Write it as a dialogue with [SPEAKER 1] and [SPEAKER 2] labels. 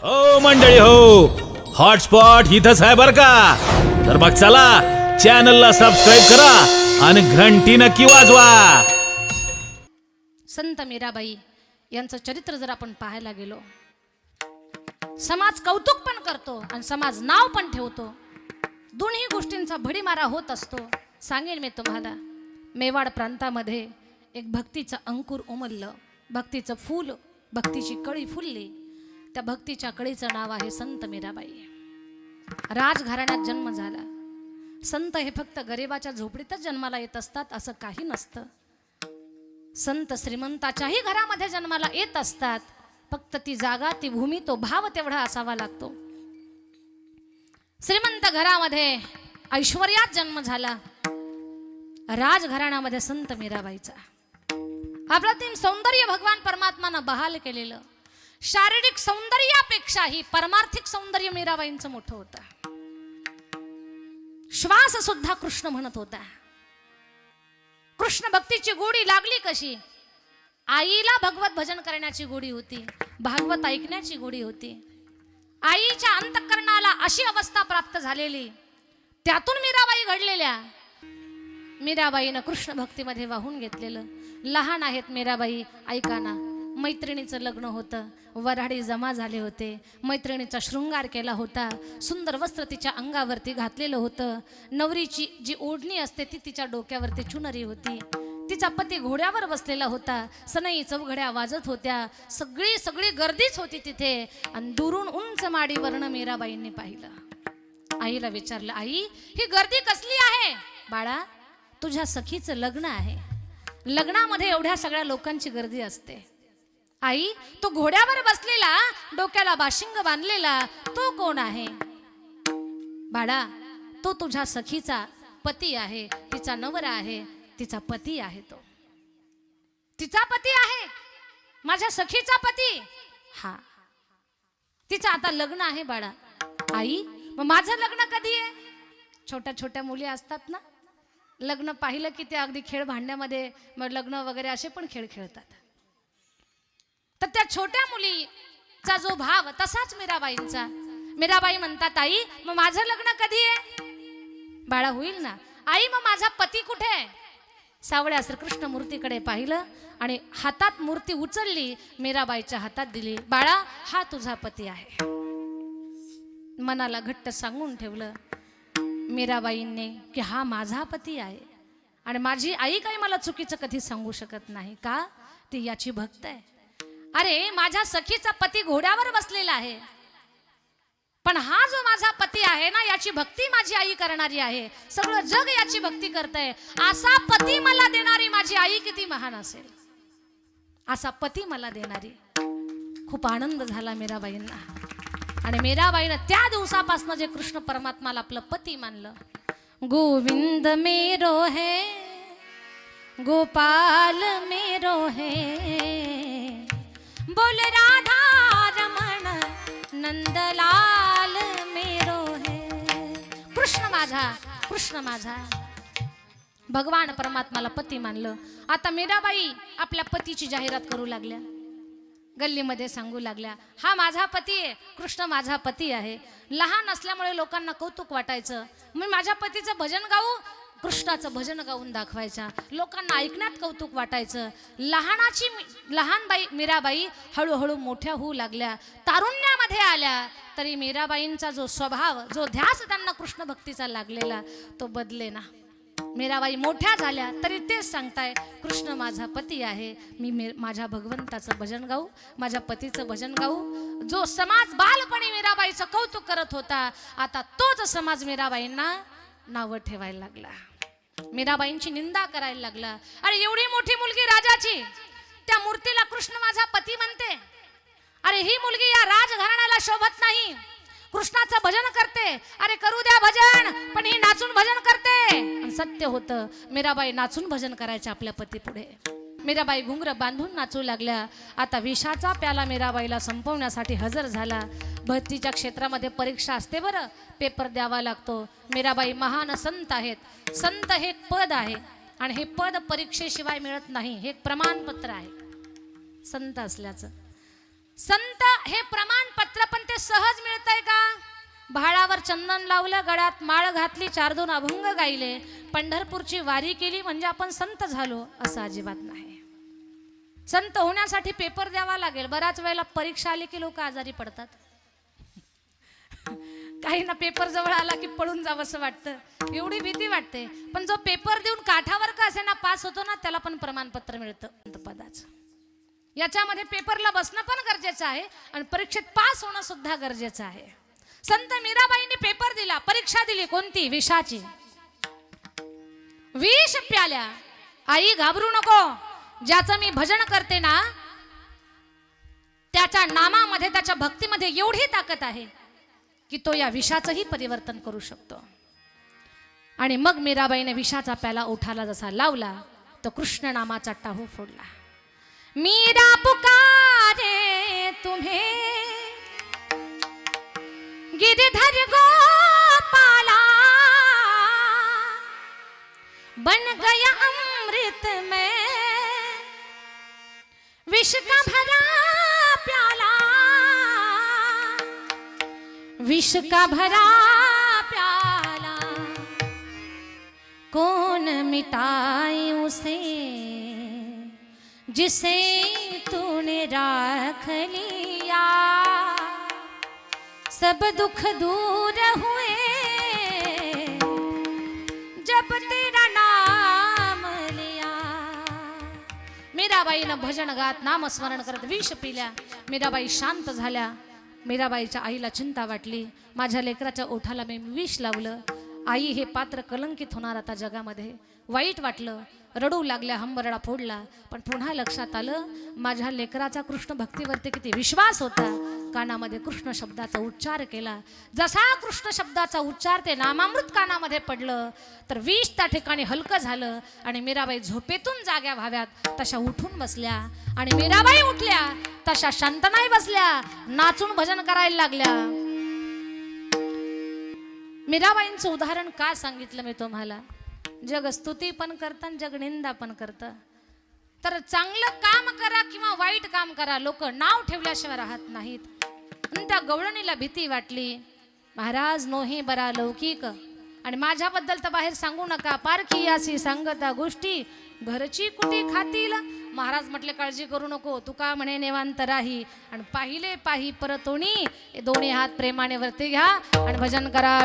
[SPEAKER 1] हो मंडळी हो, हॉटस्पॉट इथंच आहे बर का. तर मग चला चॅनलला सबस्क्राईब करा आणि घंटी नक्की वाजवा.
[SPEAKER 2] संत मीराबाई यांचं चरित्र जर आपण पाहायला गेलो, समाज कौतुक पण करतो आणि समाज नाव पण ठेवतो. दोन्ही गोष्टींचा भडीमारा होत असतो. सांगेन मी तुम्हाला, मेवाड प्रांतामध्ये एक भक्तीचं अंकुर उमललं, भक्तीचं फूल, भक्तीची कळी फुलली. त्या भक्तीच्या कळीचं नाव आहे संत मीराबाई. राजघराण्यात जन्म झाला. संत हे फक्त गरिबाच्या झोपडीतच जन्माला येत असतात असं काही नसतं. संत श्रीमंताच्याही घरामध्ये जन्माला येत असतात. फक्त ती जागा, ती भूमी, तो भाव तेवढा असावा लागतो. श्रीमंत घरामध्ये ऐश्वर्यात जन्म झाला. राजघराण्यामध्ये संत मीराबाईचा अप्रतिम सौंदर्य भगवान परमात्मानं बहाल केलेलं. शारीरिक सौंदर्यापेक्षाही परमार्थिक सौंदर्य मीराबाईंचं मोठं होतं. श्वास सुद्धा कृष्ण म्हणत होता. कृष्ण भक्तीची गोडी लागली कशी? आईला भगवत भजन करण्याची गोडी होती, भागवत ऐकण्याची गोडी होती. आईच्या अंतःकरणाला अशी अवस्था प्राप्त झालेली, त्यातून मीराबाई घडलेल्या. मीराबाईनं कृष्ण भक्तीमध्ये वाहून घेतलेलं. लहान आहेत मीराबाई, ऐका ना. मैत्रिणीचं लग्न होतं, वऱ्हाडी जमा झाले होते, मैत्रिणीचा शृंगार केला होता, सुंदर वस्त्र तिच्या अंगावरती घातलेलं होतं. नवरीची जी ओढणी असते ती तिच्या डोक्यावरती चुनरी होती. तिचा पती घोड्यावर बसलेला होता. सनई चौघड्या वाजत होत्या. सगळी गर्दीच होती तिथे. आणि दुरून उंच माडीवरनं मीराबाईंनी पाहिलं. आईला विचारलं, आई ही गर्दी कसली आहे? बाळा, तुझ्या सखीचं लग्न आहे. लग्नामध्ये एवढ्या सगळ्या लोकांची गर्दी असते. आई, तो घोड्यावर बसलेला, डोक्याला बाशिंग बांधलेला, तो कोण आहे? बाळा, तो तुझ्या सखीचा पती आहे, तिचा नवरा आहे, तिचा पती आहे. तो तिचा पती आहे, माझ्या सखीचा पती. हा, तिचं आता लग्न आहे बाळा. आई, मग माझं लग्न कधी आहे? छोट्या छोट्या मुली असतात ना, लग्न पाहिलं की ते अगदी खेळ भांड्यामध्ये मग लग्न वगैरे असे पण खेळ खेळतात. तर त्या छोट्या मुलीचा जो भाव तसाच मीराबाईंचा. मीराबाई म्हणतात, आई मग माझं लग्न कधी आहे? बाळा, होईल ना. आई, मग माझा पती कुठे आहे? सावळ्या श्रीकृष्ण मूर्तीकडे पाहिलं आणि हातात मूर्ती उचलली, मीराबाईच्या हातात दिली. बाळा, हा तुझा पती आहे. मनाला घट्ट सांगून ठेवलं मीराबाईंनी की हा माझा पती आहे. आणि माझी आई काही मला चुकीचं कधी सांगू शकत नाही. का? ती याची भक्त आहे. अरे, माझ्या सखीचा पती घोड्यावर बसलेला आहे, पण हा जो माझा पती आहे ना, याची भक्ती माझी आई करणारी आहे. सगळं जग याची भक्ती करतंय. असा पती मला देणारी माझी आई किती महान असेल. असा पती मला देणारी. खूप आनंद झाला मीराबाईंना. आणि मीराबाईनं त्या दिवसापासून जे कृष्ण परमात्माला आपलं पती मानलं. गोविंद मेरो है, गोपाल मेरो है, बोल राधा रमण नंदलाल मेरो है. कृष्ण माझा, कृष्ण माझा. भगवान परमात्माला पती मानलं. आता मीराबाई आपल्या पतीची जाहिरात करू लागल्या. गल्लीमध्ये सांगू लागल्या, हा माझा पती आहे, कृष्ण माझा पती आहे. लहान असल्यामुळे लोकांना कौतुक वाटायचं. मी माझ्या पतीचं भजन गाऊ, कृष्णाचं भजन गाऊन दाखवायच्या. लोकांना ऐकण्यात कौतुक वाटायचं. लहान बाई मीराबाई हळूहळू मोठ्या होऊ लागल्या. तारुण्यामध्ये आल्या तरी मीराबाईंचा जो स्वभाव, जो ध्यास त्यांना कृष्ण भक्तीचा लागलेला, तो बदले ना. मीराबाई मोठ्या झाल्या तरी तेच सांगताय, कृष्ण माझा पती आहे. मी माझ्या भगवंताचं भजन गाऊ, माझ्या पतीचं भजन गाऊ. जो समाज बालपणी मीराबाईचं कौतुक करत होता, आता तोच समाज मीराबाईंना नावं ठेवायला लागला, मीराबाईंची निंदा करायला लागला. अरे, एवढी मोठी मुलगी राजाची, त्या मूर्तीला कृष्ण माझा पती म्हणते. अरे, ही मुलगी या राजघराण्याला शोभत नाही. कृष्णाचं भजन करते. अरे, करू द्या भजन, पण ही नाचून भजन करते. आणि सत्य होतं, मीराबाई नाचून भजन करायचे आपल्या पती पुढे. मीराबाई घुंगर बांधून नाचू लागल्या. आता विषाचा प्याला मीराबाईला संपवण्यासाठी हजर झाला. भक्तीच्या क्षेत्रामध्ये परीक्षा असते बरं, पेपर द्यावा लागतो. मीराबाई महान संत आहेत. संत हे पद आहे आणि हे पद परीक्षेशिवाय मिळत नाही. हे एक प्रमाणपत्र आहे संत असल्याचं. संत हे प्रमाणपत्र पण ते सहज मिळतंय का? भाळावर चंदन लावलं, गळ्यात माळ घातली, 4-2 अभंग गायले, पंढरपूरची वारी केली म्हणजे आपण संत झालो असं अजिबात नाही. संत होण्यासाठी पेपर द्यावा लागेल. बऱ्याच वेळेला परीक्षा आली की लोक आजारी पडतात. काही ना पेपर जवळ आला की पळून जावं असं वाटतं, एवढी भीती वाटते. पण जो पेपर देऊन काठावर का असे ना पास होतो ना, त्याला पण प्रमाणपत्र मिळतं पदाचं. याच्यामध्ये पेपरला बसणं पण गरजेचं आहे आणि परीक्षेत पास होणं सुद्धा गरजेचं आहे. संत मीराबाईंनी पेपर दिला, परीक्षा दिली. कोणती? विषाची. विष प्याल्या. आई घाबरू नको, ज्याचं मी भजन करते ना त्याच्या नामामध्ये, त्याच्या भक्तीमध्ये एवढी ताकद आहे की तो या विषाचंही परिवर्तन करू शकतो. आणि मग मीराबाईने विषाचा प्याला ओठाला जसा लावला तो कृष्ण नामाचा टाहू फोडला. मीरा पुकारे तुम्हें गिरधर गोपाला, बन गया अमृत में विष का भरा प्याला, विष का भरा प्याला, कौन मिटाए उसे जिसे तूने राख लिया, सब दुख दूर हुए जब तेरा नाम लिया. मीराबाईनं भजन गात नामस्मरण करत विष पिल्या. मीराबाई शांत झाल्या. मीराबाईच्या आईला चिंता वाटली, माझ्या लेकराच्या ओठाला मी विष लावलं, आई हे पात्र कलंकित होणार आता जगामध्ये. वाईट वाटलं, रडू लागल्या, हंबरडा फोडला. पण पुन्हा लक्षात आलं माझ्या लेकराचा कृष्ण भक्तीवरती किती विश्वास होता. कानामध्ये कृष्ण शब्दाचा उच्चार केला. जसा कृष्ण शब्दाचा उच्चार ते नामामृत कानामध्ये पडलं तर विष त्या ठिकाणी हलकं झालं आणि मीराबाई झोपेतून जाग्या व्हाव्यात तशा उठून बसल्या. आणि मीराबाई उठल्या तशा शांत नाही बसल्या, नाचून भजन करायला लागल्या. मीराबाईंचं उदाहरण का सांगितलं मी तुम्हाला? जग स्तुती पण करतं, जग निंदा पण करतं. तर चांगलं काम करा किंवा वाईट काम करा, लोक नाव ठेवल्याशिवाय राहत नाहीत. आणि त्या गवळणीला भीती वाटली, महाराज नोहे बरा लौकिक, आणि माझ्याबद्दल तर बाहेर सांगू नका, पारखी यासी सांगता गोष्टी घरची कुठे खातील. महाराज म्हटले काळजी करू नको, तुका म्हणे निवांत राही, आणि पाहिले पाही परतोणी, दोन्ही हात प्रेमाने वरती घ्या आणि भजन करा.